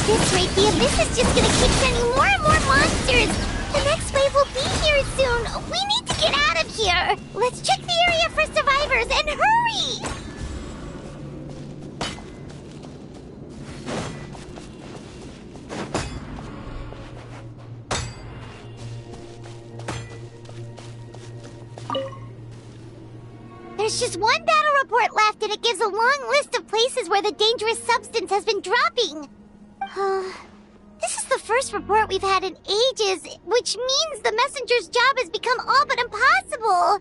At this rate, the abyss is just gonna keep sending more and more monsters! The next wave will be here soon! We need to get out of here! Let's check the area for survivors, and hurry! There's just one battle report left, and it gives a long list of places where the dangerous substance has been dropping. This is the first report we've had in ages, which means the messenger's job has become all but impossible.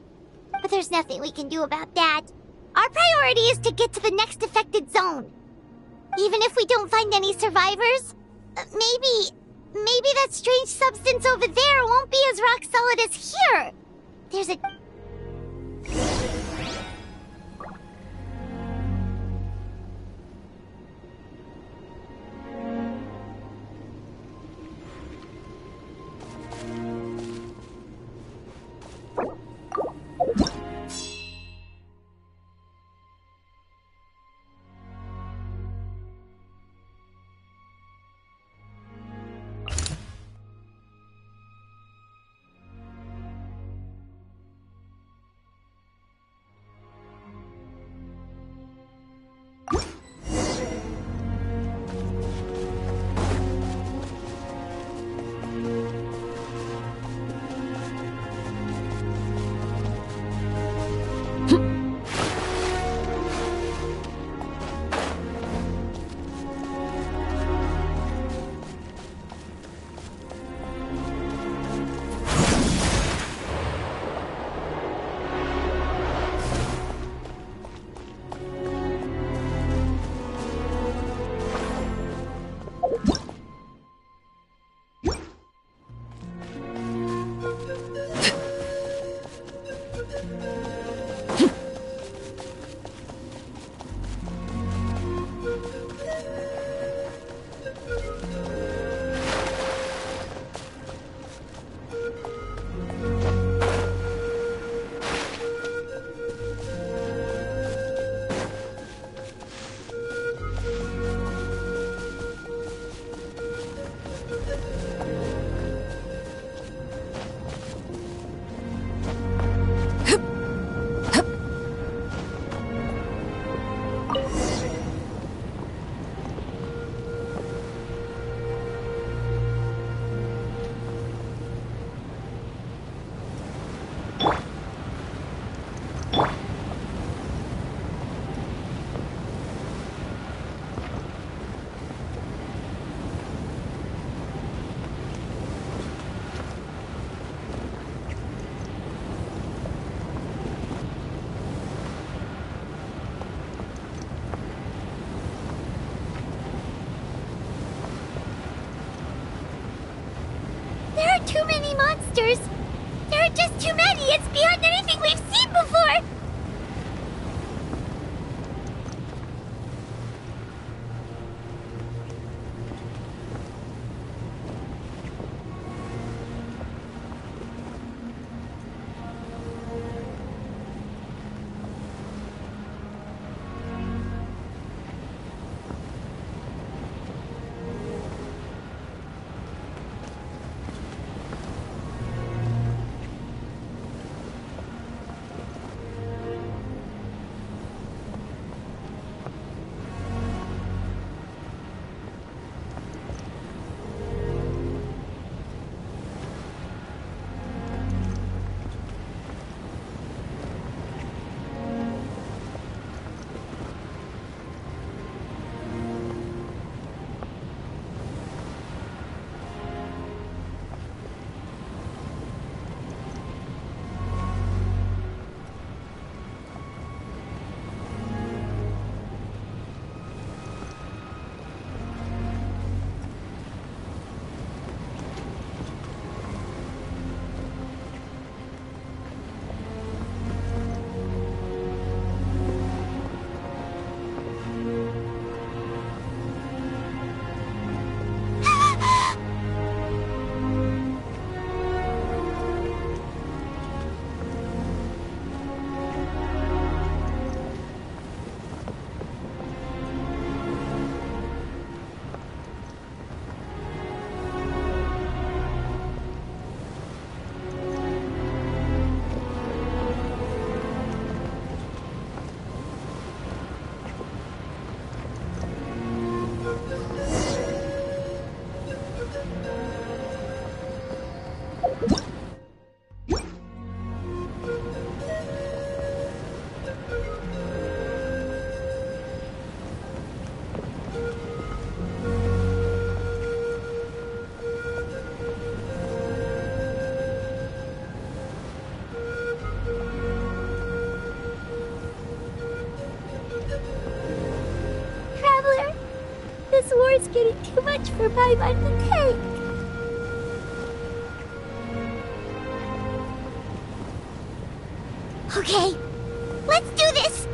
But there's nothing we can do about that. Our priority is to get to the next affected zone. Even if we don't find any survivors, maybe that strange substance over there won't be as rock solid as here. There's a... Too many monsters! There are just too many! It's beyond anything we've seen before! war's getting too much for Paimon to take. Okay, let's do this!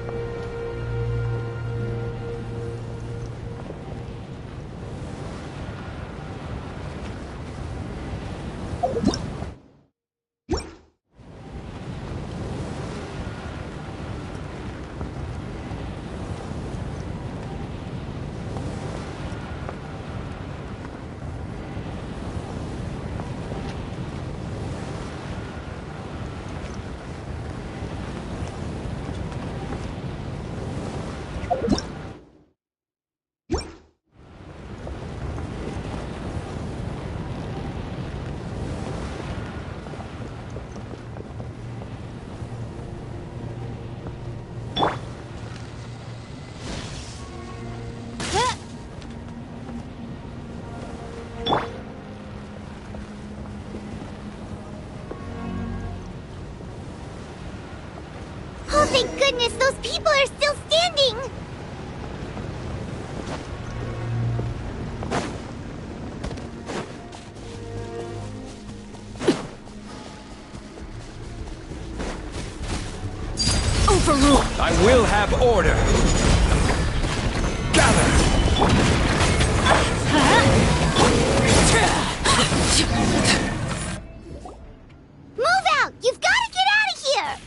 Oh, thank goodness, those people are still standing! Overruled! I will have order! Gather! Move out! You've got to get out of here!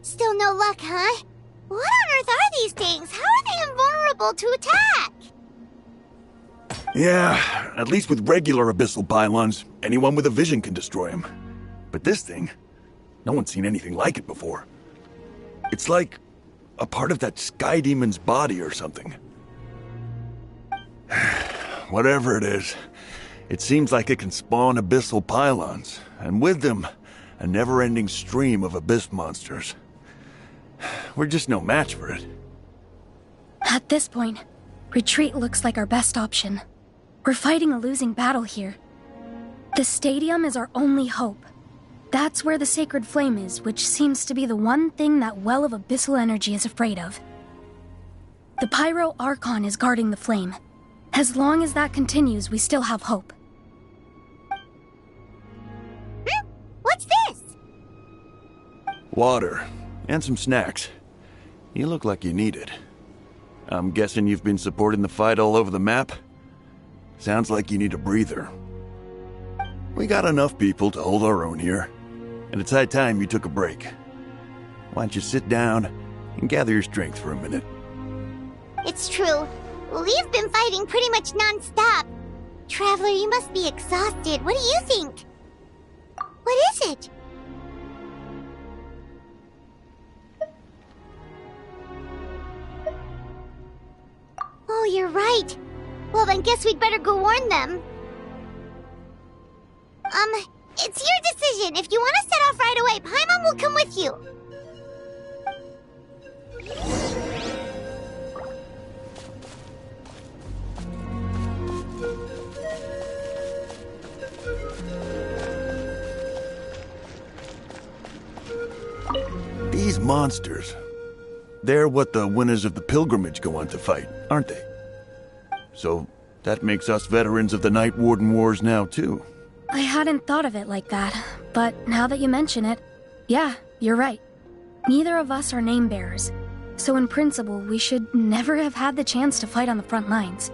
Still no luck, huh? What on earth are these things? How are they invulnerable to attack? Yeah, at least with regular abyssal pylons, anyone with a vision can destroy them. But this thing, no one's seen anything like it before. It's like a part of that sky demon's body or something. Whatever it is, it seems like it can spawn abyssal pylons, and with them, a never-ending stream of abyss monsters. We're just no match for it. At this point, retreat looks like our best option. We're fighting a losing battle here. The stadium is our only hope. That's where the sacred flame is, which seems to be the one thing that well of abyssal energy is afraid of. The Pyro Archon is guarding the flame. As long as that continues, we still have hope. What's this? Water. And some snacks. You look like you need it. I'm guessing you've been supporting the fight all over the map? Sounds like you need a breather. We got enough people to hold our own here, and it's high time you took a break. Why don't you sit down and gather your strength for a minute? It's true. We've been fighting pretty much non-stop. Traveler, you must be exhausted. What do you think? What is it? Oh, you're right. Well, then guess we'd better go warn them. It's your decision. If you want to set off right away, Paimon will come with you. These monsters, they're what the winners of the pilgrimage go on to fight, aren't they? So, that makes us veterans of the Night Warden Wars now, too. I hadn't thought of it like that, but now that you mention it, yeah, you're right. Neither of us are name bearers, so in principle, we should never have had the chance to fight on the front lines.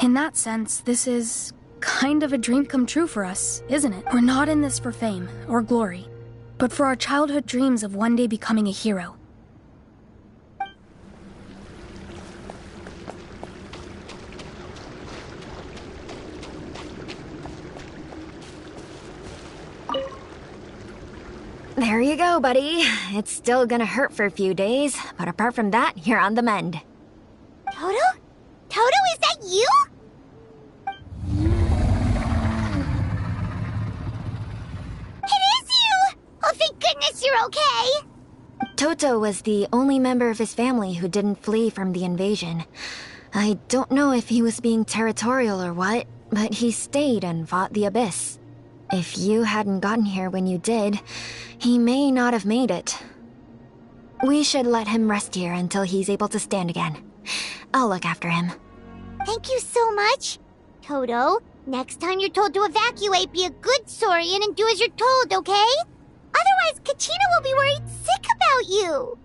In that sense, this is kind of a dream come true for us, isn't it? We're not in this for fame or glory, but for our childhood dreams of one day becoming a hero. There you go, buddy. It's still gonna hurt for a few days, but apart from that, you're on the mend. Toto? Toto, is that you? It is you! Oh, thank goodness you're okay! Toto was the only member of his family who didn't flee from the invasion. I don't know if he was being territorial or what, but he stayed and fought the Abyss. If you hadn't gotten here when you did, he may not have made it. We should let him rest here until he's able to stand again. I'll look after him. Thank you so much. Toto, next time you're told to evacuate, be a good Saurian and do as you're told, okay? Otherwise, Kachina will be worried sick about you.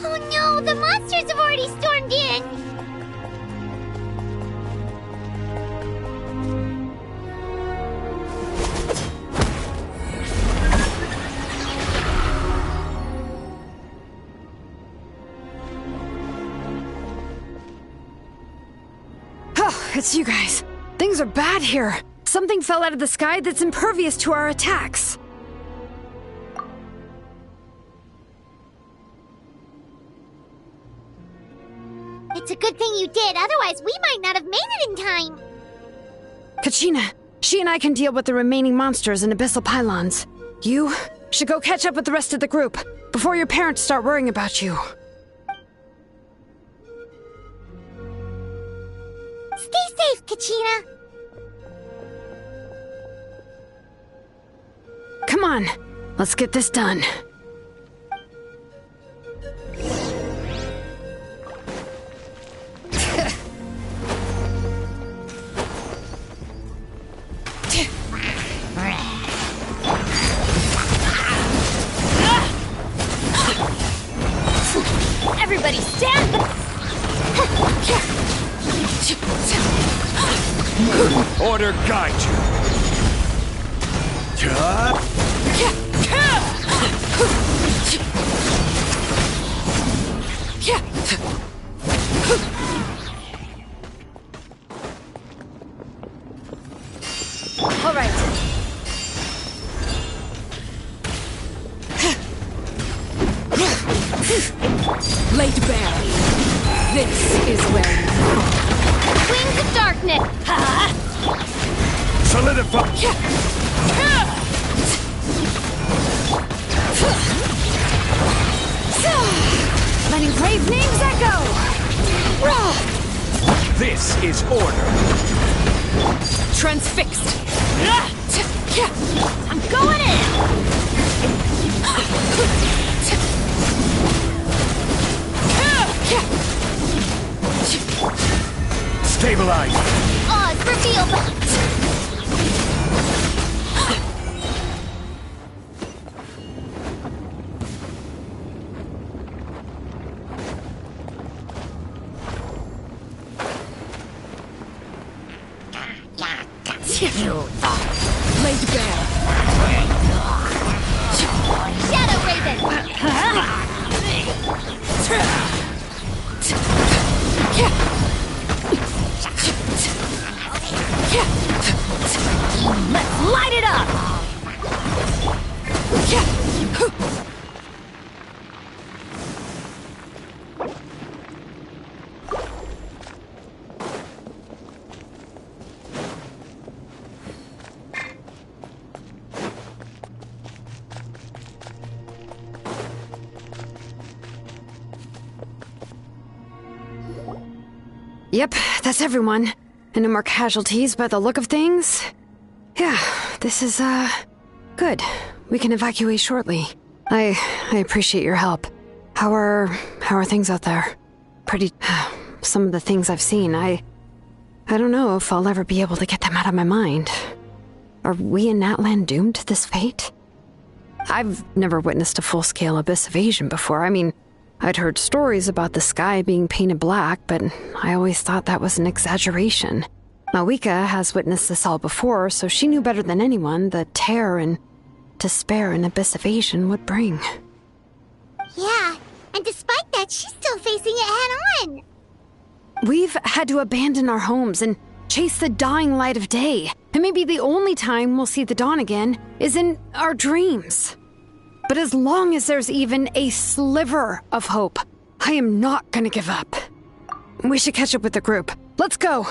Oh no, the monsters have already stormed in! Oh, it's you guys. Things are bad here. Something fell out of the sky that's impervious to our attacks. It's a good thing you did, otherwise we might not have made it in time. Kachina, she and I can deal with the remaining monsters and abyssal pylons. You should go catch up with the rest of the group before your parents start worrying about you. Stay safe, Kachina. Come on, let's get this done. Everybody stand! Order guide you. All right. Laid bare. This is where you belong. Wings of darkness! Solidify. Letting brave names echo. This is order. Transfixed. I'm going in! Stabilize. Oz revealed! Laid bare. Shadow Raven! Let's light it up! Yep, that's everyone. And no more casualties by the look of things. Yeah, this is, good. We can evacuate shortly. I appreciate your help. How are things out there? Pretty, some of the things I've seen, I don't know if I'll ever be able to get them out of my mind. Are we in Natlan doomed to this fate? I've never witnessed a full-scale abyss invasion before. I mean, I'd heard stories about the sky being painted black, but I always thought that was an exaggeration. Malika has witnessed this all before, so she knew better than anyone the terror and despair an abyss of Asian would bring. Yeah, and despite that, she's still facing it head-on. We've had to abandon our homes and chase the dying light of day. And maybe the only time we'll see the dawn again is in our dreams. But as long as there's even a sliver of hope, I am not gonna give up. We should catch up with the group. Let's go!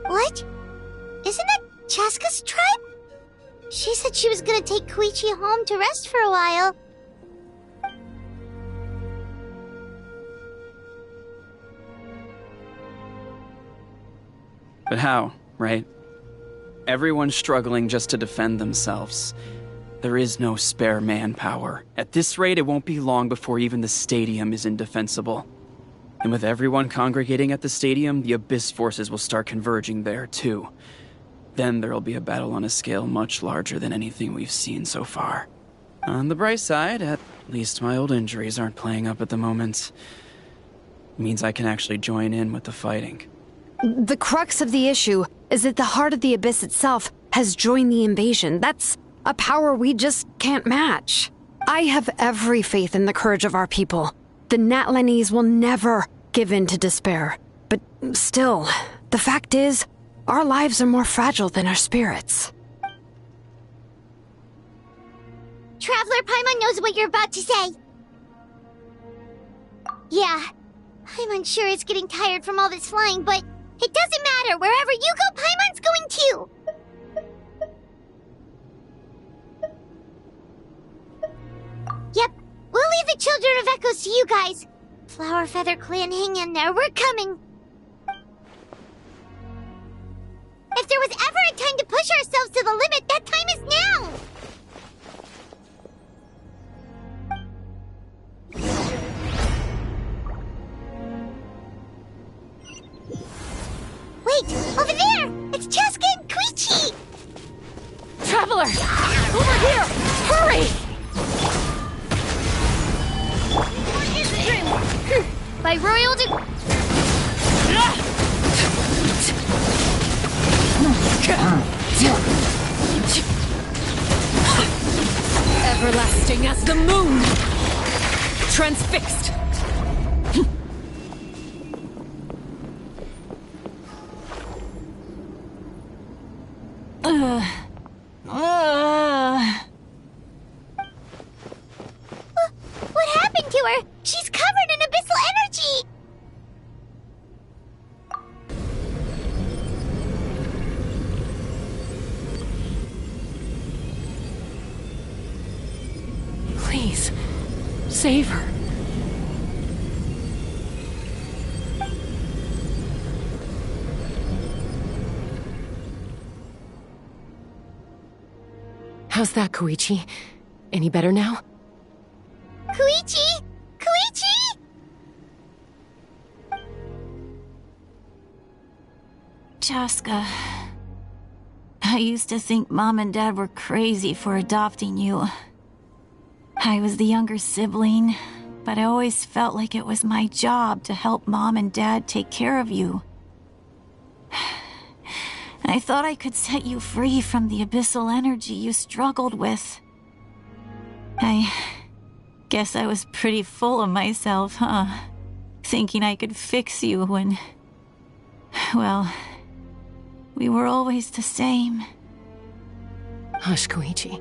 What? Isn't that Chaska's tribe? She said she was gonna take Koichi home to rest for a while. But how, right? Everyone's struggling just to defend themselves. There is no spare manpower. At this rate, it won't be long before even the stadium is indefensible. And with everyone congregating at the stadium, the Abyss forces will start converging there, too. Then there'll be a battle on a scale much larger than anything we've seen so far. On the bright side, at least my old injuries aren't playing up at the moment. It means I can actually join in with the fighting. The crux of the issue is that the heart of the Abyss itself has joined the invasion. That's a power we just can't match. I have every faith in the courage of our people. The Natlanese will never give in to despair. But still, the fact is, our lives are more fragile than our spirits. Traveler Paimon knows what you're about to say. Yeah, I'm unsure it's getting tired from all this flying, but it doesn't matter. Wherever you go, Paimon's going too. Yep, we'll leave the Children of Echoes to you guys. Flower Feather Clan, hang in there. We're coming. If there was ever a time to push ourselves to the limit, that time is now! Wait! Over there! It's Chaska and Koichi! Traveler! Over here! Hurry! By royal Everlasting as the moon! Transfixed! What happened to her? She's covered in abyssal energy! Please, save her. How's that, Koichi? Any better now? Koichi! Koichi! Chaska, I used to think Mom and Dad were crazy for adopting you. I was the younger sibling, but I always felt like it was my job to help Mom and Dad take care of you. I thought I could set you free from the abyssal energy you struggled with. I Guess I was pretty full of myself, huh? Thinking I could fix you when... well, we were always the same. Hush, Koichi.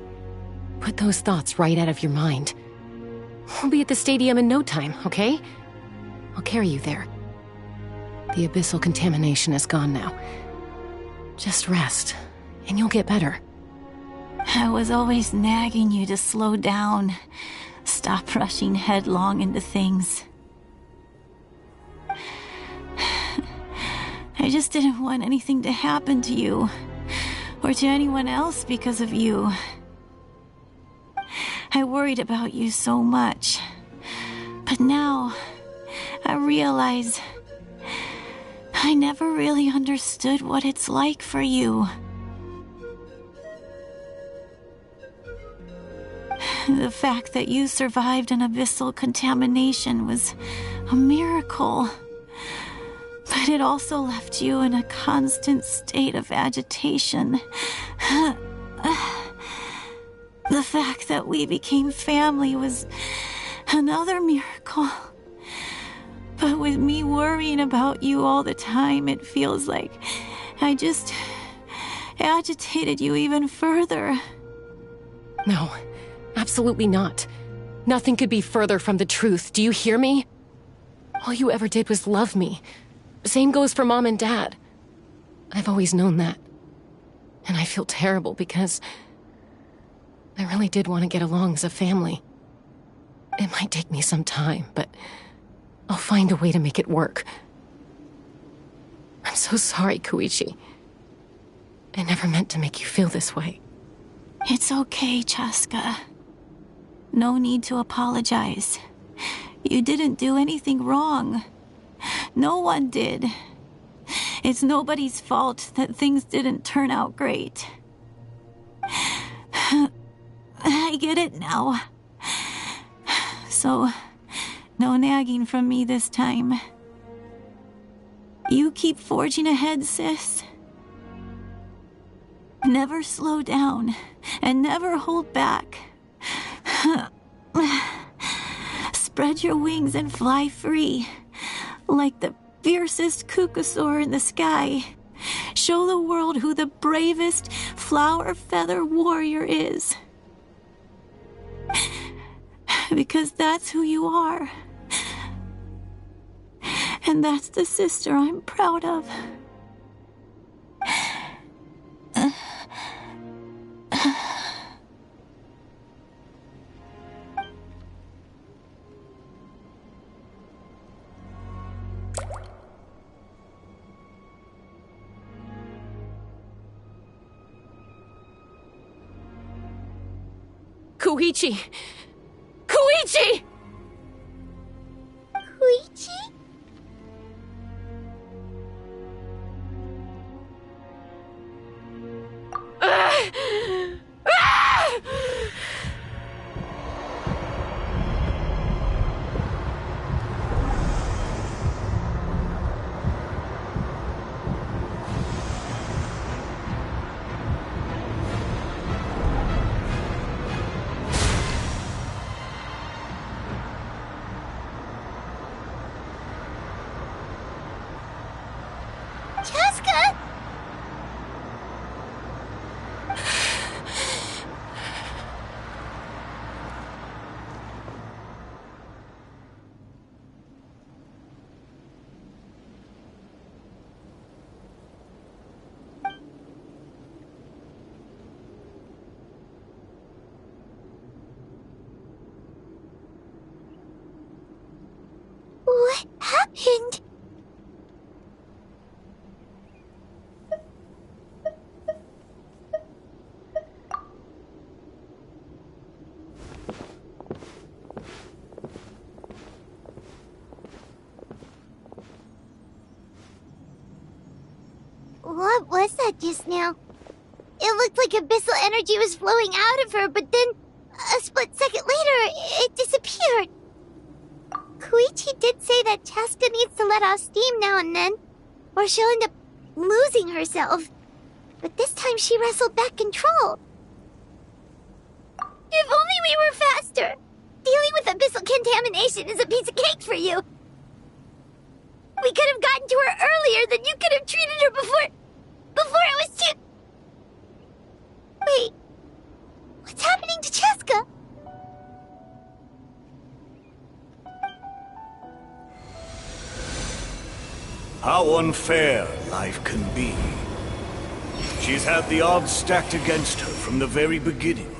Put those thoughts right out of your mind. We'll be at the stadium in no time, okay? I'll carry you there. The abyssal contamination is gone now. Just rest, and you'll get better. I was always nagging you to slow down. Stop rushing headlong into things. I just didn't want anything to happen to you, or to anyone else because of you. I worried about you so much. But now, I realize I never really understood what it's like for you. The fact that you survived an abyssal contamination was a miracle. But it also left you in a constant state of agitation. The fact that we became family was another miracle. But with me worrying about you all the time, it feels like I just agitated you even further. No, absolutely not. Nothing could be further from the truth. Do you hear me? All you ever did was love me. Same goes for Mom and Dad. I've always known that. And I feel terrible because I really did want to get along as a family. It might take me some time, but I'll find a way to make it work. I'm so sorry, Koichi. I never meant to make you feel this way. It's okay, Chaska. No need to apologize. You didn't do anything wrong. No one did. It's nobody's fault that things didn't turn out great. I get it now. So, no nagging from me this time. You keep forging ahead, sis. Never slow down, and never hold back. Spread your wings and fly free, like the fiercest kukusaur in the sky. Show the world who the bravest flower feather warrior is. Because that's who you are. And that's the sister I'm proud of. Koichi! Koichi! Koichi? Chaska? What happened? What was that just now? It looked like abyssal energy was flowing out of her, but then, a split second later, it disappeared. Koichi did say that Chaska needs to let off steam now and then, or she'll end up losing herself. But this time she wrestled back control. If only we were faster! Dealing with abyssal decontamination is a piece of cake for you. We could have gotten to her earlier, then you could have treated her before it was too... Wait, what's happening to Cheska? How unfair life can be. She's had the odds stacked against her from the very beginning,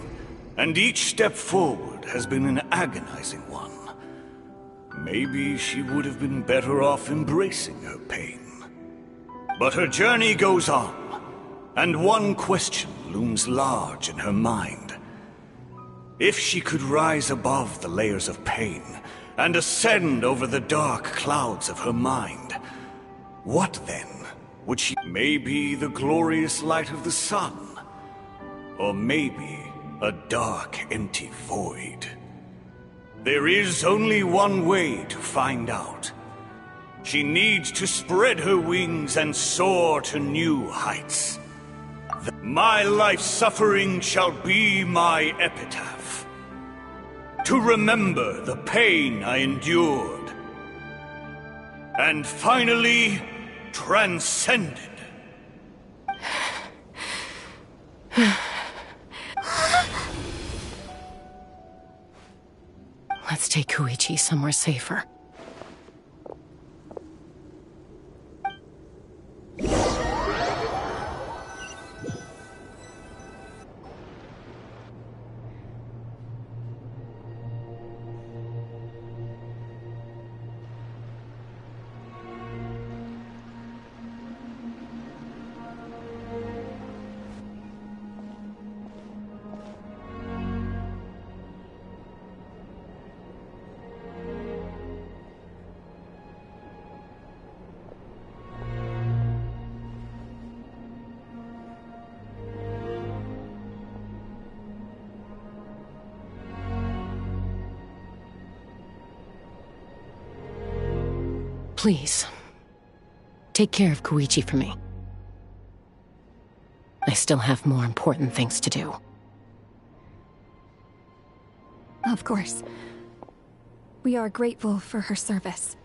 and each step forward has been an agonizing one. Maybe she would have been better off embracing her pain. But her journey goes on, and one question looms large in her mind. If she could rise above the layers of pain and ascend over the dark clouds of her mind, what then would she... Maybe the glorious light of the sun, or maybe a dark, empty void. There is only one way to find out. She needs to spread her wings and soar to new heights. My life's suffering shall be my epitaph. To remember the pain I endured. And finally, transcended. Let's take Koichi somewhere safer. Please, take care of Koichi for me. I still have more important things to do. Of course. We are grateful for her service.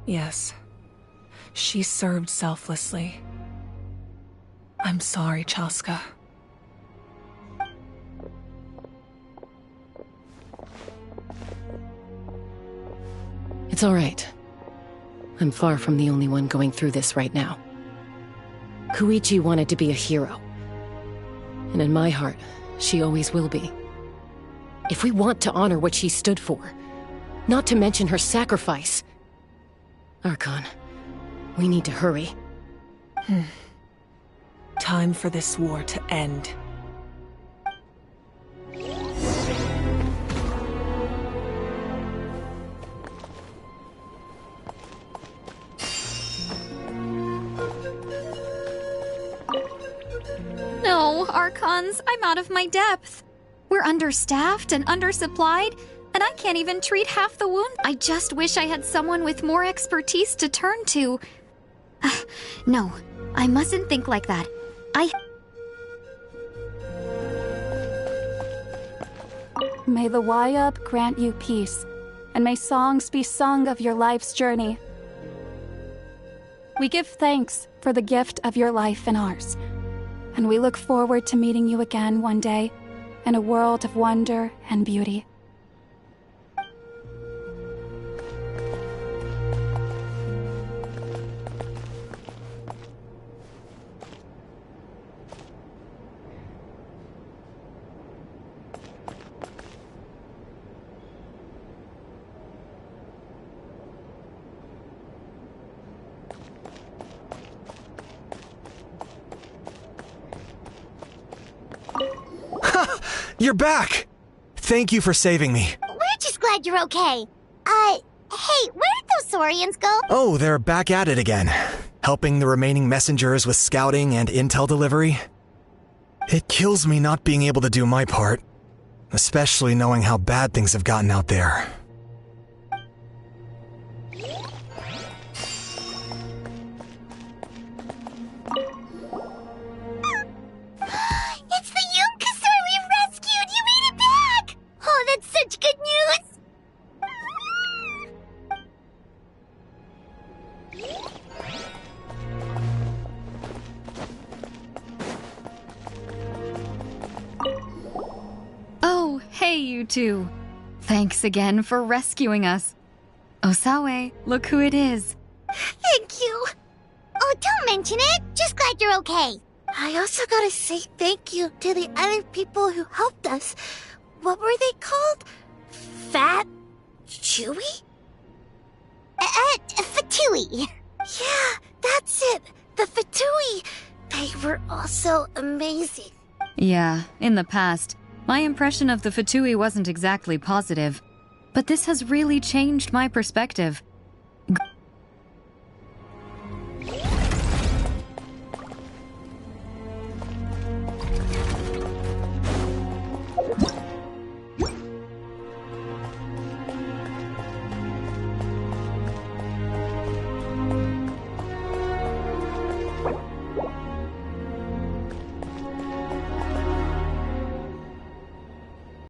Yes. She served selflessly. I'm sorry, Chaska. It's all right. I'm far from the only one going through this right now. Koichi wanted to be a hero. And in my heart, she always will be. If we want to honor what she stood for, not to mention her sacrifice... Archon, we need to hurry. Time for this war to end. No, Archons, I'm out of my depth. We're understaffed and undersupplied, and I can't even treat half the wound. I just wish I had someone with more expertise to turn to. No, I mustn't think like that. May the Wayub grant you peace, and may songs be sung of your life's journey. We give thanks for the gift of your life and ours, and we look forward to meeting you again one day in a world of wonder and beauty. You're back! Thank you for saving me. We're just glad you're okay. Hey, where did those Saurians go? Oh, they're back at it again. Helping the remaining messengers with scouting and intel delivery. It kills me not being able to do my part. Especially knowing how bad things have gotten out there. you two. Thanks again for rescuing us. Osawe, look who it is. Thank you. Oh, don't mention it. Just glad you're okay. I also gotta say thank you to the other people who helped us. What were they called? Fat? Chewy? Fatui. Yeah, that's it. The Fatui. They were also amazing. Yeah, in the past, my impression of the Fatui wasn't exactly positive. But this has really changed my perspective.